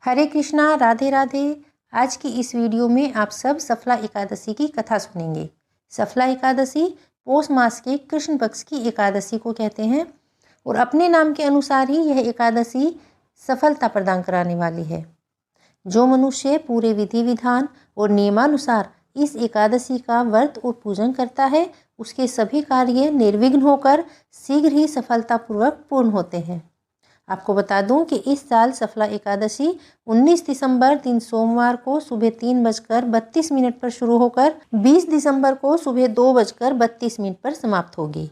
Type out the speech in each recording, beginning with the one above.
हरे कृष्णा, राधे राधे। आज की इस वीडियो में आप सब सफला एकादशी की कथा सुनेंगे। सफला एकादशी पौष मास के कृष्ण पक्ष की एकादशी को कहते हैं और अपने नाम के अनुसार ही यह एकादशी सफलता प्रदान कराने वाली है। जो मनुष्य पूरे विधि विधान और नियमानुसार इस एकादशी का व्रत और पूजन करता है, उसके सभी कार्य निर्विघ्न होकर शीघ्र ही सफलतापूर्वक पूर्ण होते हैं। आपको बता दूं कि इस साल सफला एकादशी 19 दिसंबर दिन सोमवार को सुबह 3:32 पर शुरू होकर 20 दिसंबर को सुबह 2:32 पर समाप्त होगी।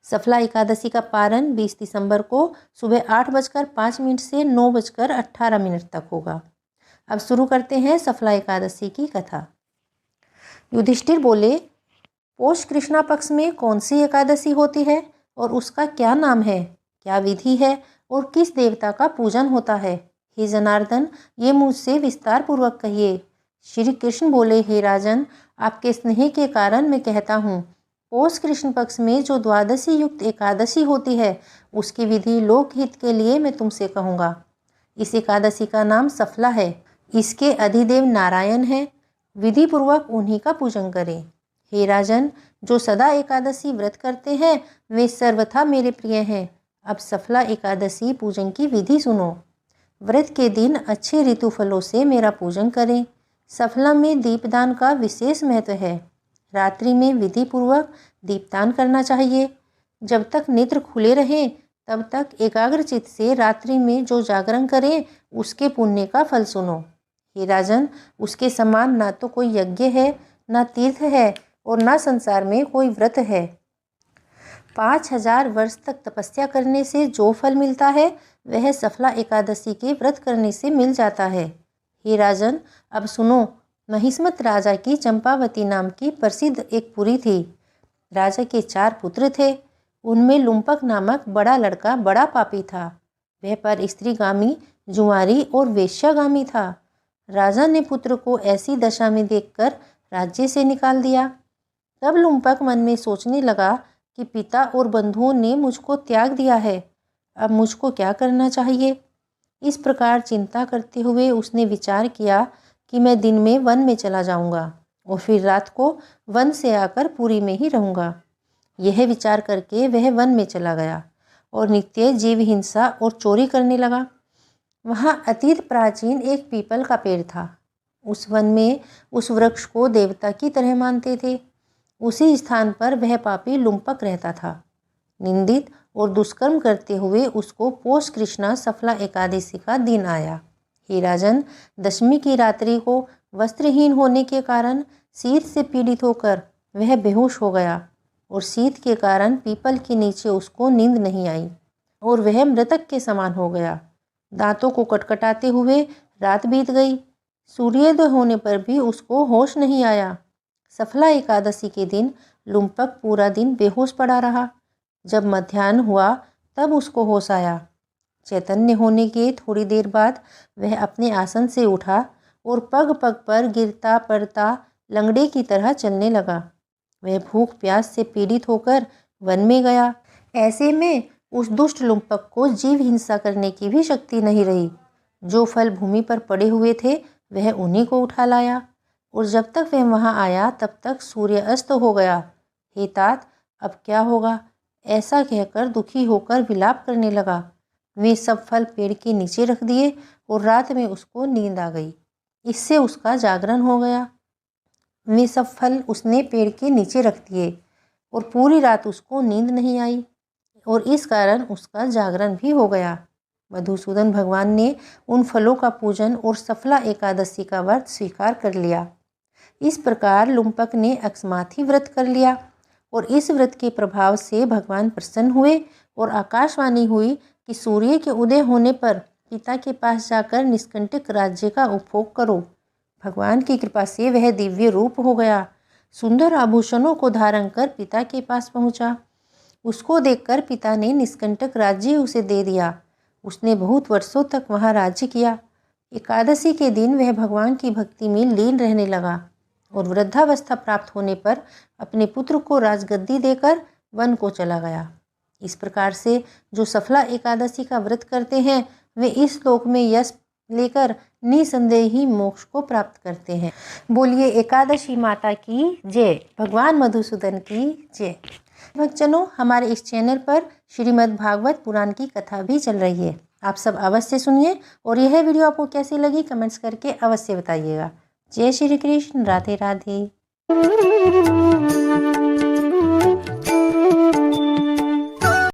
सफला एकादशी का पारण 20 दिसंबर को सुबह 8:05 से 9:18 तक होगा। अब शुरू करते हैं सफला एकादशी की कथा। युधिष्ठिर बोले, पौष कृष्णा पक्ष में कौन सी एकादशी होती है और उसका क्या नाम है, क्या विधि है और किस देवता का पूजन होता है? हे जनार्दन, ये मुझसे विस्तार पूर्वक कहिए। श्री कृष्ण बोले, हे राजन, आपके स्नेह के कारण मैं कहता हूँ। पौष कृष्ण पक्ष में जो द्वादशी युक्त एकादशी होती है, उसकी विधि लोकहित के लिए मैं तुमसे कहूँगा। इस एकादशी का नाम सफला है। इसके अधिदेव नारायण है। विधि पूर्वक उन्हीं का पूजन करें। हे राजन, जो सदा एकादशी व्रत करते हैं वे सर्वथा मेरे प्रिय हैं। अब सफला एकादशी पूजन की विधि सुनो। व्रत के दिन अच्छे ऋतु फलों से मेरा पूजन करें। सफला में दीपदान का विशेष महत्व है। रात्रि में विधि पूर्वक दीपदान करना चाहिए। जब तक नेत्र खुले रहें तब तक एकाग्रचित्त से रात्रि में जो जागरण करें उसके पुण्य का फल सुनो। हे राजन, उसके समान ना तो कोई यज्ञ है, ना तीर्थ है और ना संसार में कोई व्रत है। 5000 वर्ष तक तपस्या करने से जो फल मिलता है वह सफला एकादशी के व्रत करने से मिल जाता है। हे राजन, अब सुनो। महिष्मत राजा की चंपावती नाम की प्रसिद्ध एक पुरी थी। राजा के 4 पुत्र थे। उनमें लुम्पक नामक बड़ा लड़का बड़ा पापी था। वह पर स्त्रीगामी, जुआरी और वेश्यागामी था। राजा ने पुत्र को ऐसी दशा में देखकर राज्य से निकाल दिया। तब लुम्पक मन में सोचने लगा कि पिता और बंधुओं ने मुझको त्याग दिया है, अब मुझको क्या करना चाहिए। इस प्रकार चिंता करते हुए उसने विचार किया कि मैं दिन में वन में चला जाऊंगा और फिर रात को वन से आकर पुरी में ही रहूंगा। यह विचार करके वह वन में चला गया और नित्य जीव हिंसा और चोरी करने लगा। वहाँ अतीत प्राचीन एक पीपल का पेड़ था। उस वन में उस वृक्ष को देवता की तरह मानते थे। उसी स्थान पर वह पापी लुम्पक रहता था। निंदित और दुष्कर्म करते हुए उसको पौष कृष्णा सफला एकादशी का दिन आया। हे राजन, दशमी की रात्रि को वस्त्रहीन होने के कारण शीत से पीड़ित होकर वह बेहोश हो गया और शीत के कारण पीपल के नीचे उसको नींद नहीं आई और वह मृतक के समान हो गया। दांतों को कटकटाते हुए रात बीत गई। सूर्योदय होने पर भी उसको होश नहीं आया। सफला एकादशी के दिन लुम्पक पूरा दिन बेहोश पड़ा रहा। जब मध्याह्न हुआ तब उसको होश आया। चैतन्य होने के थोड़ी देर बाद वह अपने आसन से उठा और पग पग पर गिरता पड़ता लंगड़े की तरह चलने लगा। वह भूख प्यास से पीड़ित होकर वन में गया। ऐसे में उस दुष्ट लुम्पक को जीव हिंसा करने की भी शक्ति नहीं रही। जो फल भूमि पर पड़े हुए थे वह उन्हीं को उठा लाया और जब तक वह वहाँ आया तब तक सूर्य अस्त हो गया। हे तात, अब क्या होगा, ऐसा कहकर दुखी होकर विलाप करने लगा। वे सब फल पेड़ के नीचे रख दिए और रात में उसको नींद आ गई। इससे उसका जागरण हो गया। वे सब फल उसने पेड़ के नीचे रख दिए और पूरी रात उसको नींद नहीं आई और इस कारण उसका जागरण भी हो गया। मधुसूदन भगवान ने उन फलों का पूजन और सफला एकादशी का व्रत स्वीकार कर लिया। इस प्रकार लुम्पक ने अकस्मात ही व्रत कर लिया और इस व्रत के प्रभाव से भगवान प्रसन्न हुए और आकाशवाणी हुई कि सूर्य के उदय होने पर पिता के पास जाकर निष्कंटक राज्य का उपभोग करो। भगवान की कृपा से वह दिव्य रूप हो गया। सुंदर आभूषणों को धारण कर पिता के पास पहुंचा। उसको देखकर पिता ने निष्कंटक राज्य उसे दे दिया। उसने बहुत वर्षों तक वहाँ राज्य किया। एकादशी के दिन वह भगवान की भक्ति में लीन रहने लगा और वृद्धावस्था प्राप्त होने पर अपने पुत्र को राजगद्दी देकर वन को चला गया। इस प्रकार से जो सफला एकादशी का व्रत करते हैं वे इस लोक में यश, लेकर निसंदेह ही मोक्ष को प्राप्त करते हैं। बोलिए एकादशी माता की जय, भगवान मधुसूदन की जय। भक्तजनों, हमारे इस चैनल पर श्रीमद् भागवत पुराण की कथा भी चल रही है, आप सब अवश्य सुनिए और यह वीडियो आपको कैसी लगी कमेंट्स करके अवश्य बताइएगा। जय श्री कृष्ण, राधे राधे।